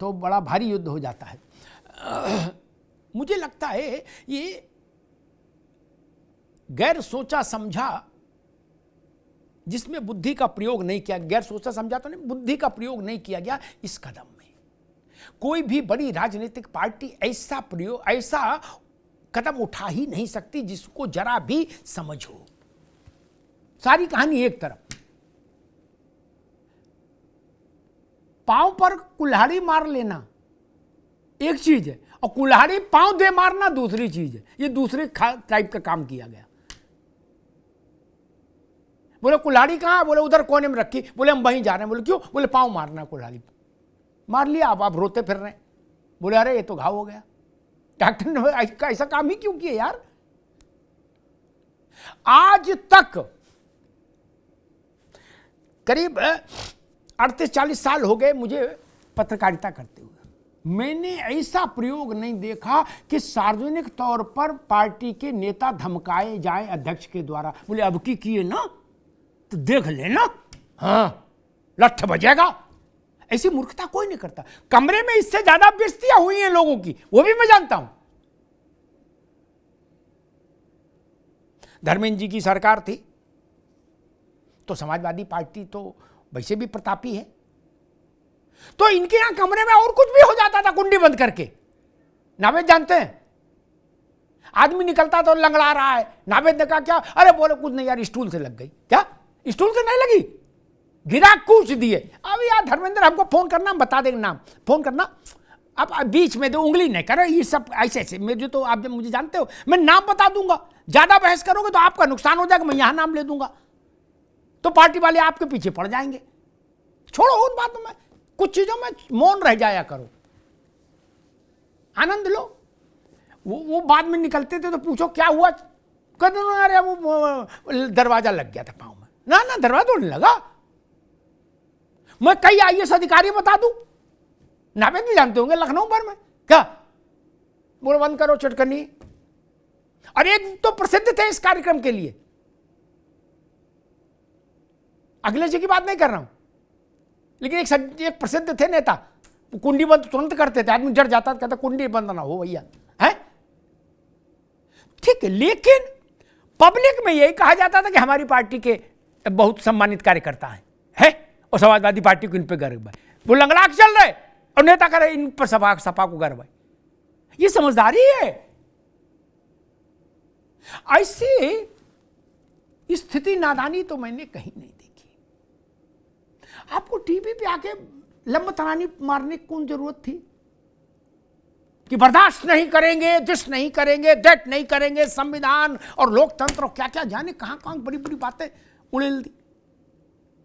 तो बड़ा भारी युद्ध हो जाता है। मुझे लगता है ये गैर सोचा समझा, जिसमें बुद्धि का प्रयोग नहीं किया, गैर सोचा समझा तो नहीं, बुद्धि का प्रयोग नहीं किया गया इस कदम में। कोई भी बड़ी राजनीतिक पार्टी ऐसा कदम उठा ही नहीं सकती जिसको जरा भी समझ हो। सारी कहानी एक तरफ, पांव पर कुल्हाड़ी मार लेना एक चीज है और कुल्हाड़ी पांव दे मारना दूसरी चीज है। ये दूसरे टाइप का काम किया गया। बोले कुल्हाड़ी कहां है? बोले उधर कोने में रखी। बोले हम वहीं जा रहे हैं। बोले क्यों? बोले पांव मारना कुल्हाड़ी। मार लिया, अब आप रोते फिर रहे हैं। बोले अरे ये तो घाव हो गया। डॉक्टर ने ऐसा काम ही क्यों किया यार? आज तक करीब 38-40 साल हो गए मुझे पत्रकारिता करते हुए। मैंने ऐसा प्रयोग नहीं देखा कि सार्वजनिक तौर पर पार्टी के नेता धमकाए जाए अध्यक्ष के द्वारा। बोले अब की किए ना तो देख लेना, हाँ लठ बजेगा। ऐसी मूर्खता कोई नहीं करता। कमरे में इससे ज्यादा बेइज्जतियां हुई हैं लोगों की, वो भी मैं जानता हूं। धर्मेंद्र जी की सरकार थी तो समाजवादी पार्टी तो वैसे भी प्रतापी है, तो इनके यहां कमरे में और कुछ भी हो जाता था कुंडी बंद करके। नावेद जानते हैं, आदमी निकलता तो लंगड़ा रहा है। नावेद ने कहा क्या? अरे बोले कुछ नहीं यार, स्टूल से लग गई। क्या स्टूल से नहीं लगी? गिरा कूच दिए। अब यार धर्मेंद्र हमको फोन करना, बता देंगे नाम, फोन करना। अब बीच में दो उंगली नहीं करो, ये सब ऐसे ऐसे मुझे तो आप मुझे जानते हो, मैं नाम बता दूंगा। ज्यादा बहस करोगे तो आपका नुकसान हो जाएगा। मैं यहां नाम ले दूंगा तो पार्टी वाले आपके पीछे पड़ जाएंगे। छोड़ो उन बातों में, कुछ चीजों में मौन रह जाया करो, आनंद लो। वो बाद में निकलते थे तो पूछो क्या हुआ? कहते अरे वो दरवाजा लग गया था पाँव में। ना दरवाजा तो नहीं लगा। मैं कई आईएएस अधिकारी बता दूं, नावेद भी जानते होंगे, लखनऊ भर में। क्या बोल बंद करो चटकनी। अरे तो प्रसिद्ध थे इस कार्यक्रम के लिए। अगले जी की बात नहीं कर रहा हूं, लेकिन एक प्रसिद्ध थे नेता, कुंडी बंद तुरंत करते थे। आदमी डर जाता था, कहता कुंडी बंद ना हो भैया, है ठीक है। लेकिन पब्लिक में यही कहा जाता था कि हमारी पार्टी के बहुत सम्मानित कार्यकर्ता है और समाजवादी पार्टी को इन पे गर्व है। वो लंगड़ा के चल रहे और नेता करे इन पर सपा को गर्व है। ये समझदारी है। ऐसी स्थिति नादानी तो मैंने कहीं नहीं देखी। आपको टीवी पे आके लंबतरानी मारने की कौन जरूरत थी कि बर्दाश्त नहीं करेंगे, दिस नहीं करेंगे, दैट नहीं करेंगे, संविधान और लोकतंत्र और क्या क्या जाने कहां कहां बड़ी बड़ी बातें उड़ेल दी।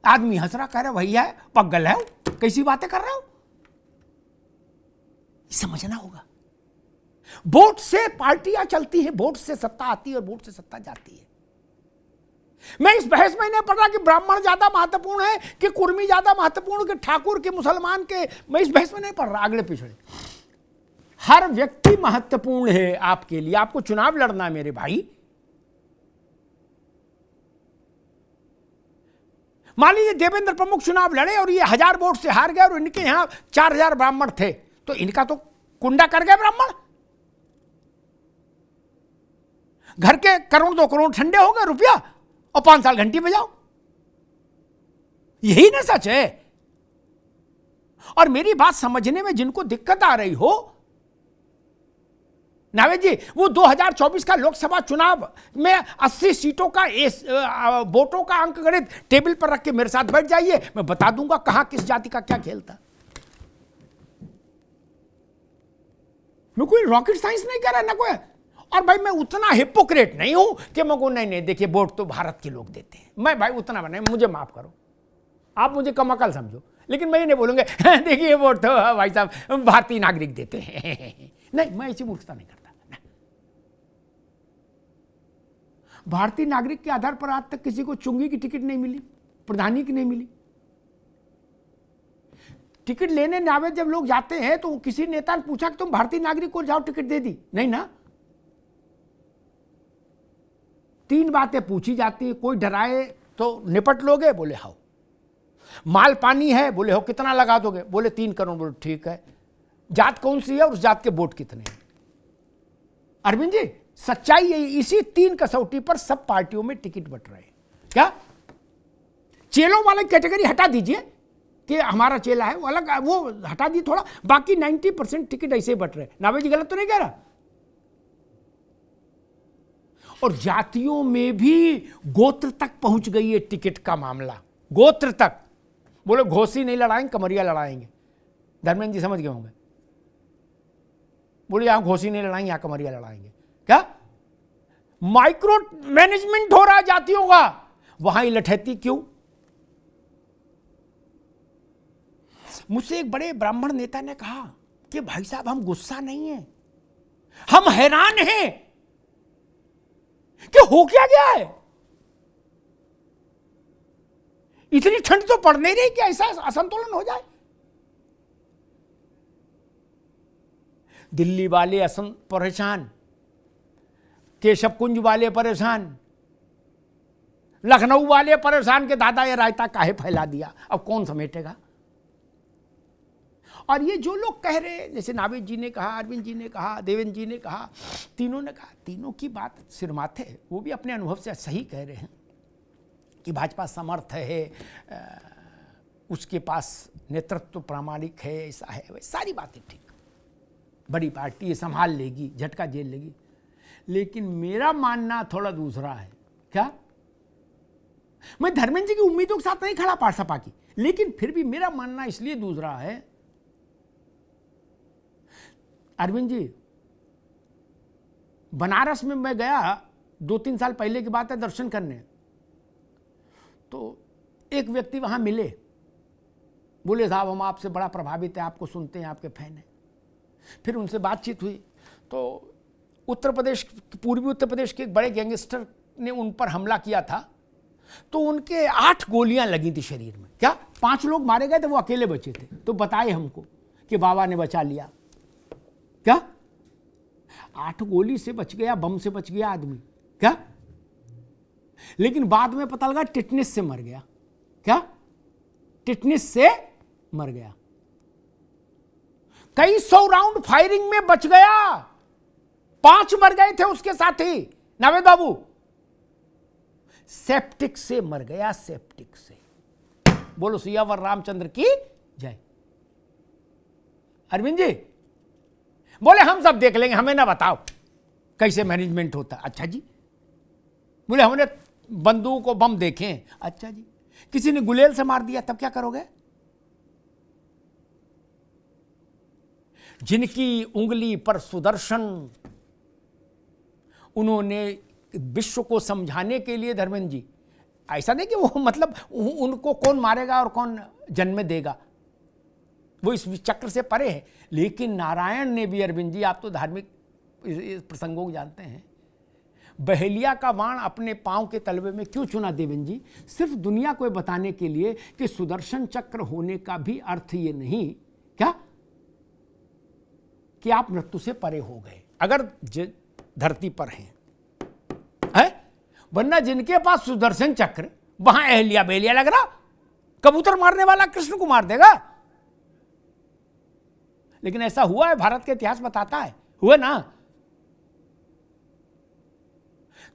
आदमी हंस रहा, कह रहा भैया है पगल है, कैसी बातें कर रहा हो। समझना होगा, वोट से पार्टियां चलती हैं, वोट से सत्ता आती है और वोट से सत्ता जाती है। मैं इस बहस में नहीं पढ़ रहा कि ब्राह्मण ज्यादा महत्वपूर्ण है कि कुर्मी ज्यादा महत्वपूर्ण कि ठाकुर के मुसलमान के, मैं इस बहस में नहीं पढ़ रहा। अगले पिछड़े हर व्यक्ति महत्वपूर्ण है आपके लिए। आपको चुनाव लड़ना है मेरे भाई। मान लीजिए देवेंद्र प्रमुख चुनाव लड़े और ये 1000 वोट से हार गए और इनके यहां 4000 ब्राह्मण थे, तो इनका तो कुंडा कर गए ब्राह्मण। घर के करोड़ 2 करोड़ ठंडे हो गए रुपया और 5 साल घंटी बजाओ। यही ना सच है। और मेरी बात समझने में जिनको दिक्कत आ रही हो, नावेद जी, वो 2024 का लोकसभा चुनाव में 80 सीटों का वोटों का अंक गणित टेबल पर रख के मेरे साथ बैठ जाइए, मैं बता दूंगा कहां किस जाति का क्या खेल था। मैं कोई रॉकेट साइंस नहीं कर रहा ना कोई। और भाई मैं उतना हिपोक्रेट नहीं हूं कि मैं को नहीं देखिए वोट तो भारत के लोग देते हैं। मैं भाई उतना बने, मुझे माफ करो, आप मुझे कम अकल समझो, लेकिन मैं ये नहीं बोलूंगा देखिए वोट तो भाई साहब भारतीय नागरिक देते हैं। नहीं, मैं ऐसी मूर्खता नहीं करता। भारतीय नागरिक के आधार पर आज तक किसी को चुंगी की टिकट नहीं मिली, प्रधानी की नहीं मिली। टिकट लेने नावे जब लोग जाते हैं तो किसी नेता ने पूछा कि तुम भारतीय नागरिक को जाओ टिकट दे दी? नहीं ना। 3 बातें पूछी जाती है। कोई डराए तो निपट लोगे? बोले हाँ। माल पानी है? बोले हो। कितना लगा दोगे? बोले 3 करोड़। बोले ठीक है। जात कौन सी है और उस जात के वोट कितने हैं। अरविंद जी, सच्चाई यही, इसी 3 कसौटी पर सब पार्टियों में टिकट बट रहे हैं। क्या चेलों वाले कैटेगरी हटा दीजिए कि हमारा चेला है, वो अलग, वो हटा दी थोड़ा, बाकी 90% टिकट ऐसे ही बट रहे। नावे जी गलत तो नहीं कह रहा। और जातियों में भी गोत्र तक पहुंच गई है टिकट का मामला, गोत्र तक। बोले घोसी नहीं लड़ाएंगे, कमरिया लड़ाएंगे। धर्मेंद्र जी समझ गए होंगे। बोले यहां घोसी नहीं लड़ाएंगे, यहां कमरिया लड़ाएंगे। क्या माइक्रो मैनेजमेंट हो रहा है जातियों का, वहां ही लठैती क्यों। मुझसे एक बड़े ब्राह्मण नेता ने कहा कि भाई साहब हम गुस्सा नहीं है, हम हैरान हैं कि हो क्या गया है। इतनी ठंड तो पड़ नहीं रही कि ऐसा असंतुलन हो जाए। दिल्ली वाले परेशान, केशव कुंज वाले परेशान, लखनऊ वाले परेशान के दादा ये रायता काहे फैला दिया, अब कौन समेटेगा। और ये जो लोग कह रहे हैं, जैसे नावेद जी ने कहा, अरविंद जी ने कहा, देवेंद्र जी ने कहा, तीनों ने कहा, तीनों की बात सिरमाथे, वो भी अपने अनुभव से सही कह रहे हैं कि भाजपा समर्थ है, उसके पास नेतृत्व प्रामाणिक है, ऐसा है, वैसे सारी बातें ठीक, बड़ी पार्टी है, संभाल लेगी, झटका झेल लेगी। लेकिन मेरा मानना थोड़ा दूसरा है। क्या मैं धर्मेंद्र जी की उम्मीदों के साथ नहीं खड़ा पार्सपा की, लेकिन फिर भी मेरा मानना इसलिए दूसरा है। अरविंद जी, बनारस में मैं गया 2-3 साल पहले की बात है, दर्शन करने। तो एक व्यक्ति वहां मिले, बोले साहब हम आपसे बड़ा प्रभावित है, आपको सुनते हैं, आपके फैन हैं। फिर उनसे बातचीत हुई तो उत्तर प्रदेश, पूर्वी उत्तर प्रदेश के एक बड़े गैंगस्टर ने उन पर हमला किया था, तो उनके 8 गोलियां लगी थी शरीर में। क्या 5 लोग मारे गए थे, वो अकेले बचे थे। तो बताए हमको कि बाबा ने बचा लिया। क्या 8 गोली से बच गया, बम से बच गया आदमी। क्या लेकिन बाद में पता लगा टिटनेस से मर गया। क्या टिटनेस से मर गया। कई 100 राउंड फायरिंग में बच गया, 5 मर गए थे उसके साथी। नावेद बाबू सेप्टिक से मर गया, सेप्टिक से। बोलो सियावर रामचंद्र की जय। अरविंद जी बोले हम सब देख लेंगे, हमें ना बताओ कैसे मैनेजमेंट होता। अच्छा जी। बोले हमने बंदूक और बम देखे। अच्छा जी। किसी ने गुलेल से मार दिया तब क्या करोगे। जिनकी उंगली पर सुदर्शन, उन्होंने विश्व को समझाने के लिए, धर्मेंद्र जी ऐसा नहीं कि वो मतलब उनको कौन मारेगा और कौन जन्म देगा, वो इस चक्र से परे है। लेकिन नारायण ने भी, अरविंद जी आप तो धार्मिक प्रसंगों को जानते हैं, बहेलिया का बाण अपने पांव के तलवे में क्यों चुना देवेंद्र जी। सिर्फ दुनिया को बताने के लिए कि सुदर्शन चक्र होने का भी अर्थ ये नहीं क्या कि आप मृत्यु से परे हो गए अगर धरती पर हैं, है? वरना जिनके पास सुदर्शन चक्र, वहां अहलिया बेलिया लग रहा, कबूतर मारने वाला कृष्ण को मार देगा। लेकिन ऐसा हुआ है, भारत का इतिहास बताता है, हुआ ना।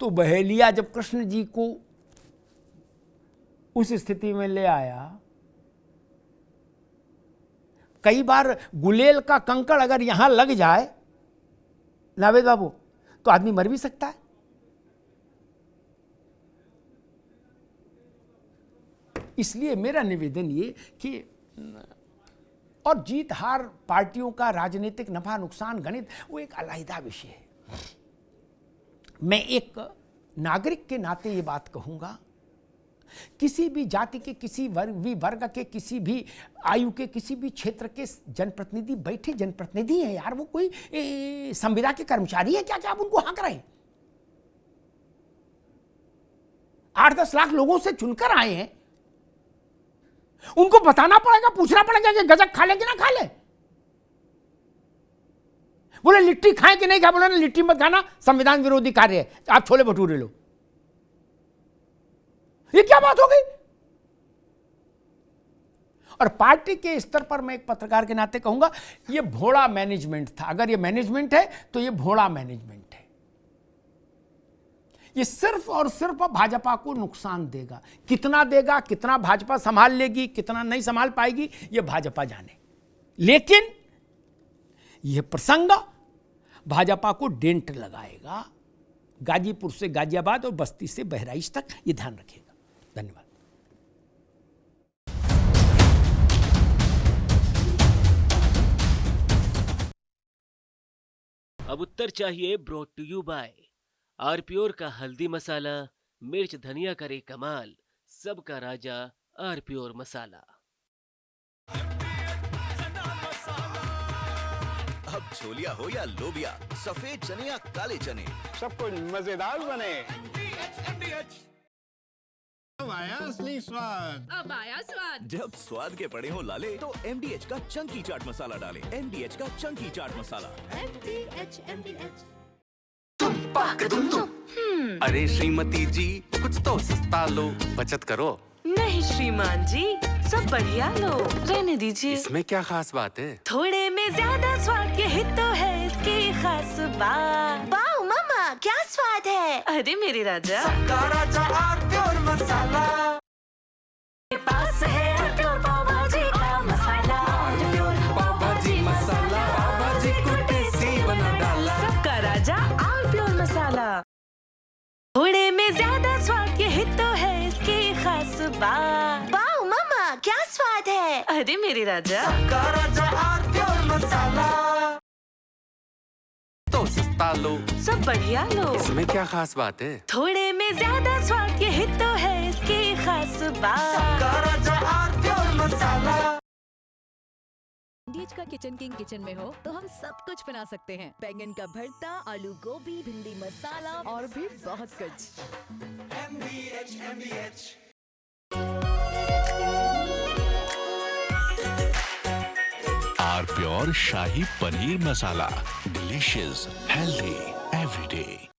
तो बहेलिया जब कृष्ण जी को उस स्थिति में ले आया, कई बार गुलेल का कंकड़ अगर यहां लग जाए नावेद बाबू, तो आदमी मर भी सकता है। इसलिए मेरा निवेदन ये कि, और जीत हार पार्टियों का राजनीतिक नफा नुकसान गणित वो एक अलग विषय है। मैं एक नागरिक के नाते ये बात कहूंगा, किसी भी जाति के, किसी वर्ग के, किसी भी आयु के, किसी भी क्षेत्र के जनप्रतिनिधि बैठे जनप्रतिनिधि हैं यार, वो कोई संविदा के कर्मचारी है क्या आप उनको हाँक रहे हैं। 8-10 लाख लोगों से चुनकर आए हैं, उनको बताना पड़ेगा, पूछना पड़ेगा कि गजक खा ले कि ना खा ले। बोले लिट्टी खाएं कि नहीं खाए, बोले लिट्टी मत खाना, संविधान विरोधी कार्य है, आप छोले भटूरे लो। ये क्या बात हो गई। और पार्टी के स्तर पर मैं एक पत्रकार के नाते कहूंगा, ये भोला मैनेजमेंट था। अगर ये मैनेजमेंट है तो ये भोला मैनेजमेंट है। ये सिर्फ और सिर्फ भाजपा को नुकसान देगा। कितना देगा, कितना भाजपा संभाल लेगी, कितना नहीं संभाल पाएगी, ये भाजपा जाने। लेकिन यह प्रसंग भाजपा को डेंट लगाएगा, गाजीपुर से गाजियाबाद और बस्ती से बहराइच तक, ये ध्यान रखिएगा। धन्यवाद। अब उत्तर चाहिए ब्रॉट टू यू बाय आरप्योर का हल्दी मसाला, मिर्च धनिया करे कमाल, सबका राजा आरप्योर मसाला। अब छोलिया हो या लोबिया, सफेद चने या काले चने, सब कुछ मजेदार बने। अब आया असली स्वाद। अब आया स्वाद। जब स्वाद के पड़े हो लाले तो MDH का चंकी चाट मसाला डालें। MDH का चंकी चाट मसाला। MDH MDH। अरे श्रीमती जी, कुछ तो सस्ता लो, बचत करो। नहीं श्रीमान जी, सब बढ़िया लो, रहने दीजिए। इसमें क्या खास बात है? थोड़े में ज्यादा स्वाद, यही तो है इसकी खास बात। वाओ मामा, क्या स्वाद है। अरे मेरे राजा, सबका राजा आरप्योर मसाला। मेरे पास है आरप्योर पाव भाजी का मसाला। आरप्योर पाव भाजी मसाला, पाव भाजी को टेस्टी बना डाला। सबका राजा आरप्योर मसाला। थोड़े में ज्यादा स्वाद, यही तो है इसकी खास बात। वाओ मामा, क्या स्वाद है। अरे मेरे राजा, सबका राजा आरप्योर मसाला। तो सस्ता लो, सब बढ़िया लो, इसमें क्या खास बात है? थोड़े में ज्यादा स्वाद, यही तो है इसकी खास बात। सबका राजा आरप्योर मसाला। डीएच का किचन किंग किचन में हो तो हम सब कुछ बना सकते हैं। बैंगन का भरता, आलू गोभी, भिंडी मसाला और भी बहुत कुछ। आरप्योर शाही paneer masala, delicious, healthy everyday.